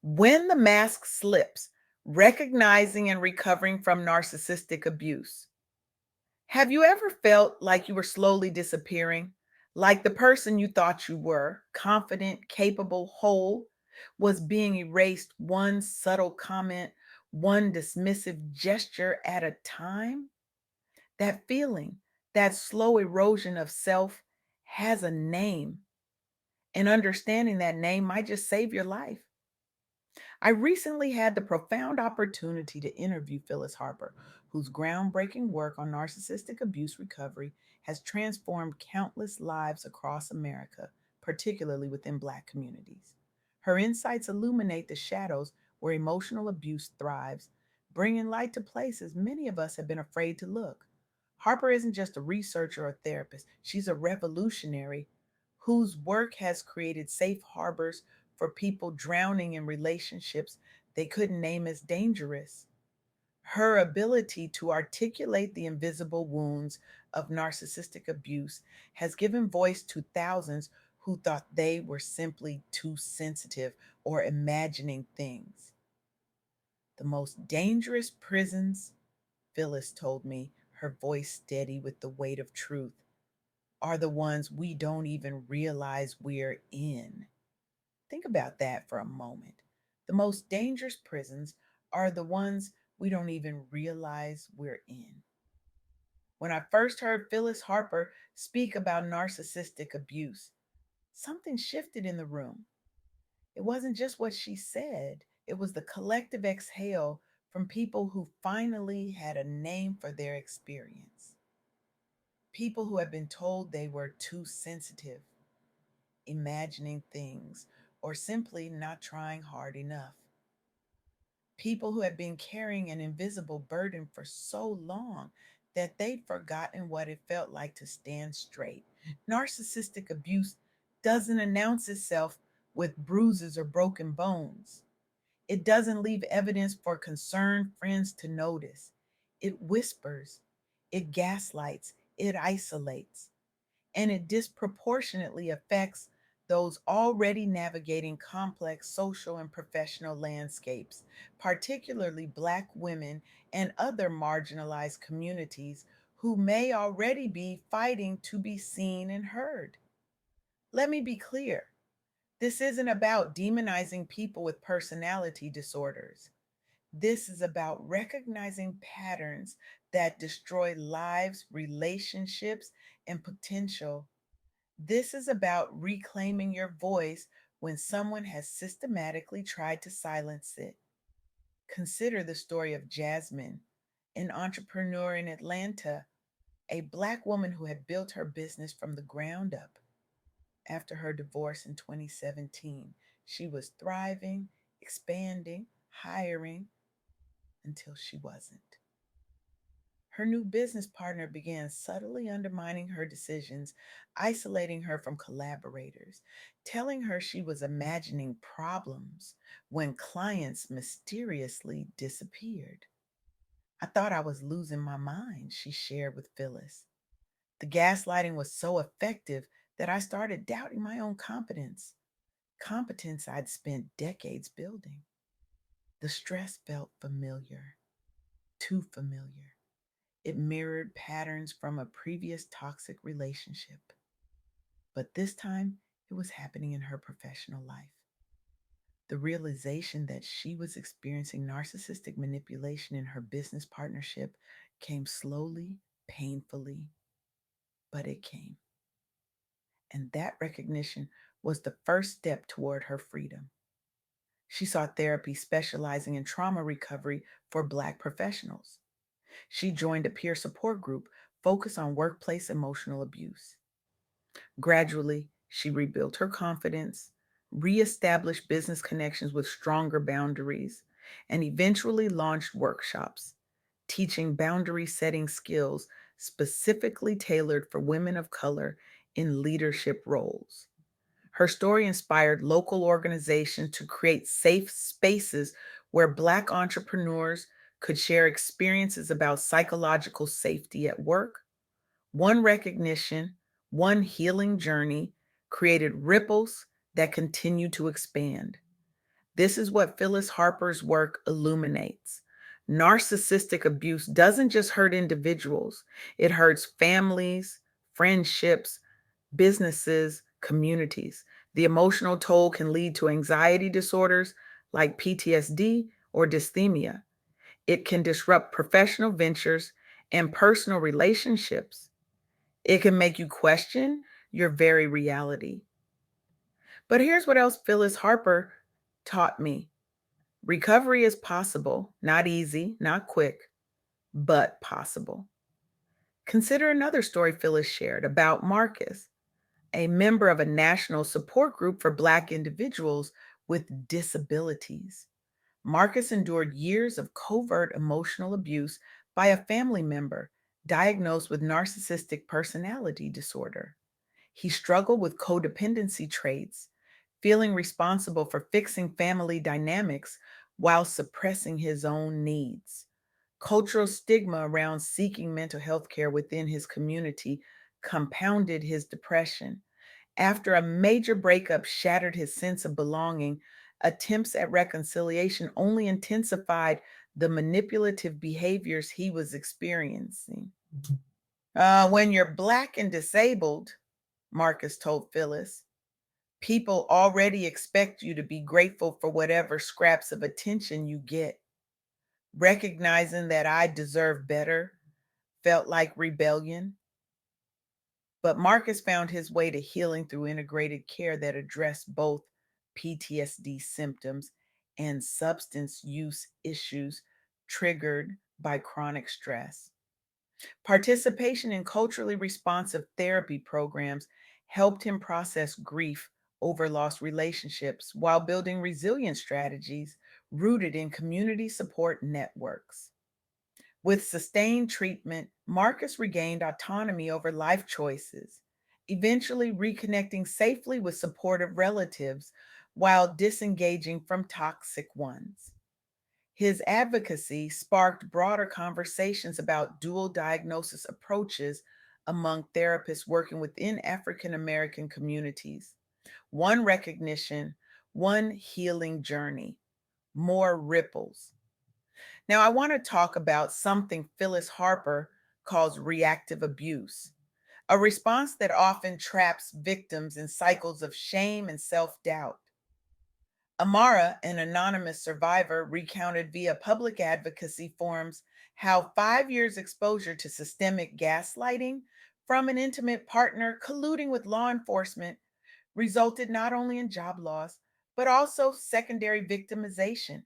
When the mask slips, recognizing and recovering from narcissistic abuse. Have you ever felt like you were slowly disappearing? Like the person you thought you were, confident, capable, whole, was being erased one subtle comment, one dismissive gesture at a time? That feeling, that slow erosion of self, has a name, and understanding that name might just save your life. I recently had the profound opportunity to interview Phyllis Harper, whose groundbreaking work on narcissistic abuse recovery has transformed countless lives across America, particularly within Black communities. Her insights illuminate the shadows where emotional abuse thrives, bringing light to places many of us have been afraid to look. Harper isn't just a researcher or therapist, she's a revolutionary whose work has created safe harbors for people drowning in relationships they couldn't name as dangerous. Her ability to articulate the invisible wounds of narcissistic abuse has given voice to thousands who thought they were simply too sensitive or imagining things. The most dangerous prisons, Phyllis told me, her voice steady with the weight of truth, are the ones we don't even realize we're in. Think about that for a moment. The most dangerous prisons are the ones we don't even realize we're in. When I first heard Phyllis Harper speak about narcissistic abuse, something shifted in the room. It wasn't just what she said, it was the collective exhale from people who finally had a name for their experience. People who had been told they were too sensitive, imagining things, or simply not trying hard enough. People who had been carrying an invisible burden for so long that they'd forgotten what it felt like to stand straight. Narcissistic abuse doesn't announce itself with bruises or broken bones. It doesn't leave evidence for concerned friends to notice. It whispers, it gaslights, it isolates, and it disproportionately affects those already navigating complex social and professional landscapes, particularly Black women and other marginalized communities who may already be fighting to be seen and heard. Let me be clear, this isn't about demonizing people with personality disorders. This is about recognizing patterns that destroy lives, relationships, and potential. This is about reclaiming your voice when someone has systematically tried to silence it. Consider the story of Jasmine, an entrepreneur in Atlanta, a Black woman who had built her business from the ground up. After her divorce in 2017, she was thriving, expanding, hiring until she wasn't. Her new business partner began subtly undermining her decisions, isolating her from collaborators, telling her she was imagining problems when clients mysteriously disappeared. I thought I was losing my mind, she shared with Phyllis. The gaslighting was so effective that I started doubting my own competence I'd spent decades building. The stress felt familiar, too familiar. It mirrored patterns from a previous toxic relationship, but this time it was happening in her professional life. The realization that she was experiencing narcissistic manipulation in her business partnership came slowly, painfully, but it came. And that recognition was the first step toward her freedom. She sought therapy specializing in trauma recovery for Black professionals. She joined a peer support group focused on workplace emotional abuse. Gradually, she rebuilt her confidence, reestablished business connections with stronger boundaries, and eventually launched workshops teaching boundary setting skills specifically tailored for women of color in leadership roles. Her story inspired local organizations to create safe spaces where Black entrepreneurs could share experiences about psychological safety at work. One recognition, one healing journey created ripples that continue to expand. This is what Phyllis Harper's work illuminates. Narcissistic abuse doesn't just hurt individuals, it hurts families, friendships, businesses, communities. The emotional toll can lead to anxiety disorders like PTSD or dysthymia. It can disrupt professional ventures and personal relationships. It can make you question your very reality. But here's what else Phyllis Harper taught me: recovery is possible, not easy, not quick, but possible. Consider another story Phyllis shared about Marcus, a member of a national support group for Black individuals with disabilities. Marcus endured years of covert emotional abuse by a family member diagnosed with narcissistic personality disorder. He struggled with codependency traits, feeling responsible for fixing family dynamics while suppressing his own needs. Cultural stigma around seeking mental health care within his community compounded his depression. After a major breakup shattered his sense of belonging, attempts at reconciliation only intensified the manipulative behaviors he was experiencing. When you're Black and disabled, Marcus told Phyllis, people already expect you to be grateful for whatever scraps of attention you get. Recognizing that I deserve better felt like rebellion. But Marcus found his way to healing through integrated care that addressed both PTSD symptoms and substance use issues triggered by chronic stress. Participation in culturally responsive therapy programs helped him process grief over lost relationships while building resilient strategies rooted in community support networks. With sustained treatment, Marcus regained autonomy over life choices, eventually reconnecting safely with supportive relatives while disengaging from toxic ones. His advocacy sparked broader conversations about dual diagnosis approaches among therapists working within African American communities. One recognition, one healing journey, more ripples. Now, I want to talk about something Phyllis Harper calls reactive abuse, a response that often traps victims in cycles of shame and self doubt. Amara, an anonymous survivor, recounted via public advocacy forums how 5 years' exposure to systemic gaslighting from an intimate partner colluding with law enforcement resulted not only in job loss, but also secondary victimization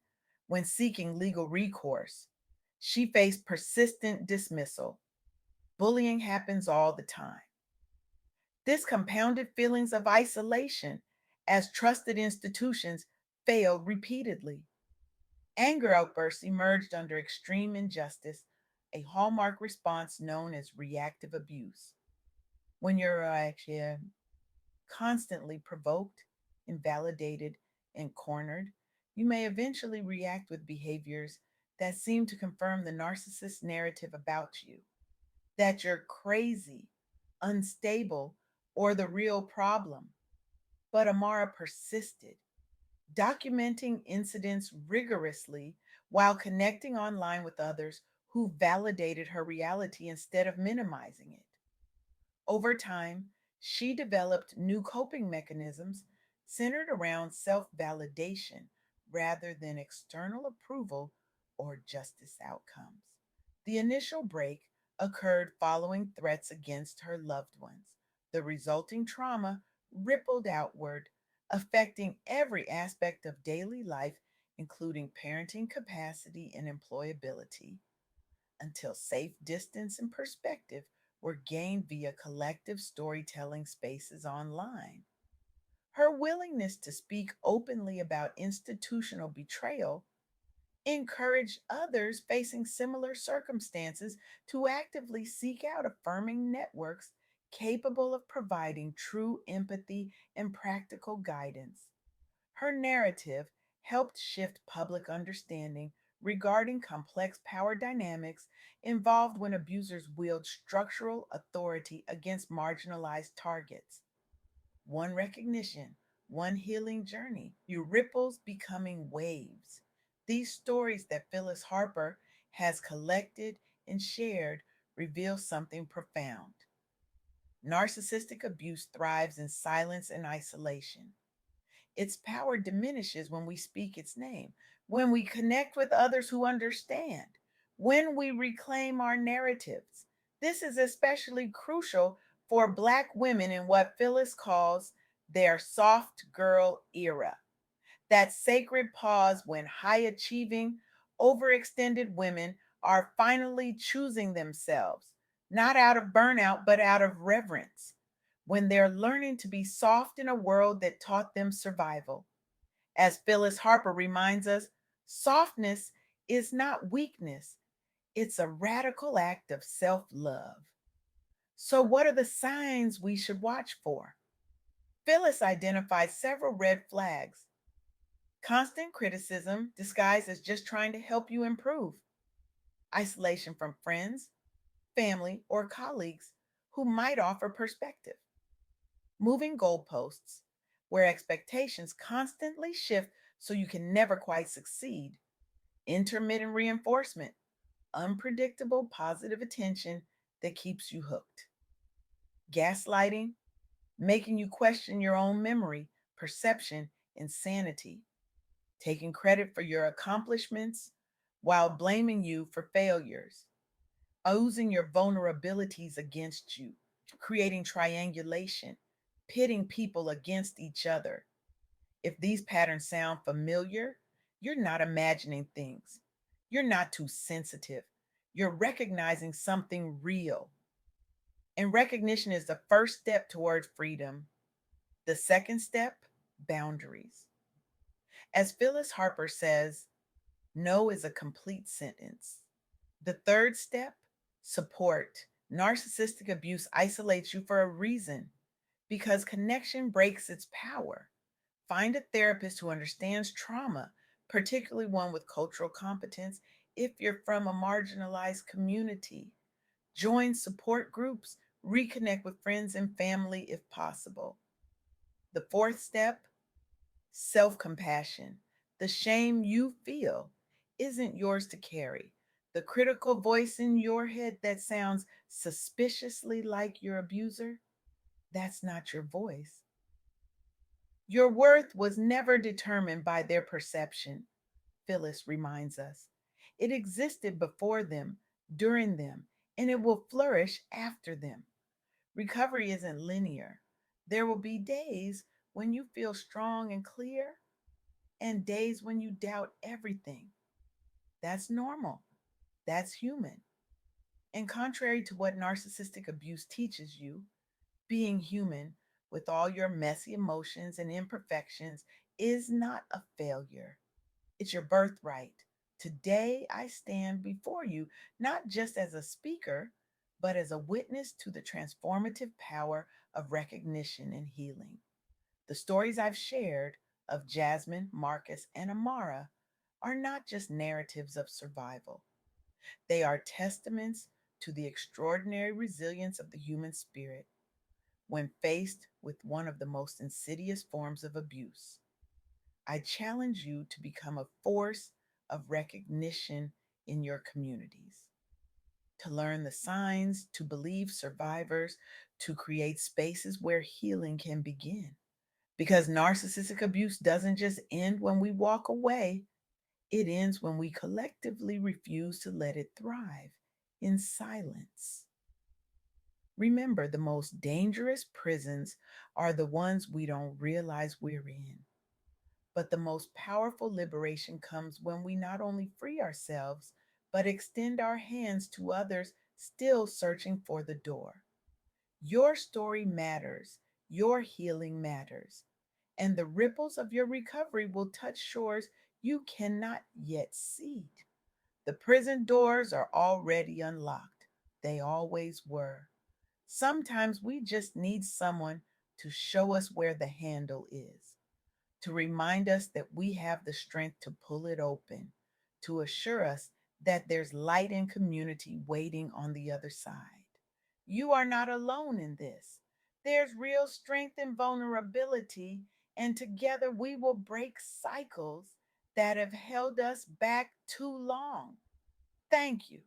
when seeking legal recourse. She faced persistent dismissal. Bullying happens all the time. This compounded feelings of isolation as trusted institutions failed repeatedly. Anger outbursts emerged under extreme injustice, a hallmark response known as reactive abuse. When you're actually constantly provoked, invalidated, and cornered, you may eventually react with behaviors that seem to confirm the narcissist's narrative about you, that you're crazy, unstable, or the real problem. But Amara persisted, documenting incidents rigorously while connecting online with others who validated her reality instead of minimizing it. Over time, she developed new coping mechanisms centered around self validation rather than external approval or justice outcomes. The initial break occurred following threats against her loved ones. The resulting trauma rippled outward, affecting every aspect of daily life, including parenting capacity and employability, until safe distance and perspective were gained via collective storytelling spaces online. Her willingness to speak openly about institutional betrayal encouraged others facing similar circumstances to actively seek out affirming networks capable of providing true empathy and practical guidance. Her narrative helped shift public understanding regarding complex power dynamics involved when abusers wield structural authority against marginalized targets. One recognition, one healing journey, you ripples becoming waves. These stories that Phyllis Harper has collected and shared reveal something profound. Narcissistic abuse thrives in silence and isolation. Its power diminishes when we speak its name, when we connect with others who understand, when we reclaim our narratives. This is especially crucial for Black women in what Phyllis calls their soft girl era, that sacred pause when high achieving, overextended women are finally choosing themselves, not out of burnout, but out of reverence, when they're learning to be soft in a world that taught them survival. As Phyllis Harper reminds us, softness is not weakness, it's a radical act of self love. So, what are the signs we should watch for? Phyllis identifies several red flags. Constant criticism disguised as just trying to help you improve. Isolation from friends, family, or colleagues who might offer perspective. Moving goalposts, where expectations constantly shift so you can never quite succeed. Intermittent reinforcement, unpredictable positive attention that keeps you hooked. Gaslighting, making you question your own memory, perception, and sanity. Taking credit for your accomplishments while blaming you for failures, using your vulnerabilities against you, creating triangulation, pitting people against each other. If these patterns sound familiar, you're not imagining things. You're not too sensitive. You're recognizing something real. And recognition is the first step toward freedom. The second step, boundaries. As Phyllis Harper says, no is a complete sentence. The third step, support. Narcissistic abuse isolates you for a reason, because connection breaks its power. Find a therapist who understands trauma, particularly one with cultural competence if you're from a marginalized community. Join support groups, reconnect with friends and family if possible. The fourth step, self compassion. The shame you feel isn't yours to carry. The critical voice in your head that sounds suspiciously like your abuser, that's not your voice. Your worth was never determined by their perception, Phyllis reminds us. It existed before them, during them, and it will flourish after them. Recovery isn't linear. There will be days when you feel strong and clear, and days when you doubt everything. That's normal. That's human. And contrary to what narcissistic abuse teaches you, being human with all your messy emotions and imperfections is not a failure. It's your birthright. Today, I stand before you not just as a speaker, but as a witness to the transformative power of recognition and healing. The stories I've shared of Jasmine, Marcus, and Amara are not just narratives of survival, they are testaments to the extraordinary resilience of the human spirit when faced with one of the most insidious forms of abuse. I challenge you to become a force of recognition in your communities, to learn the signs, to believe survivors, to create spaces where healing can begin. Because narcissistic abuse doesn't just end when we walk away, it ends when we collectively refuse to let it thrive in silence. Remember, the most dangerous prisons are the ones we don't realize we're in. But the most powerful liberation comes when we not only free ourselves, but extend our hands to others still searching for the door. Your story matters, your healing matters, and the ripples of your recovery will touch shores you cannot yet see. The prison doors are already unlocked, they always were. Sometimes we just need someone to show us where the handle is, to remind us that we have the strength to pull it open, to assure us that there's light and community waiting on the other side. You are not alone in this. There's real strength and vulnerability and together we will break cycles that have held us back too long. Thank you.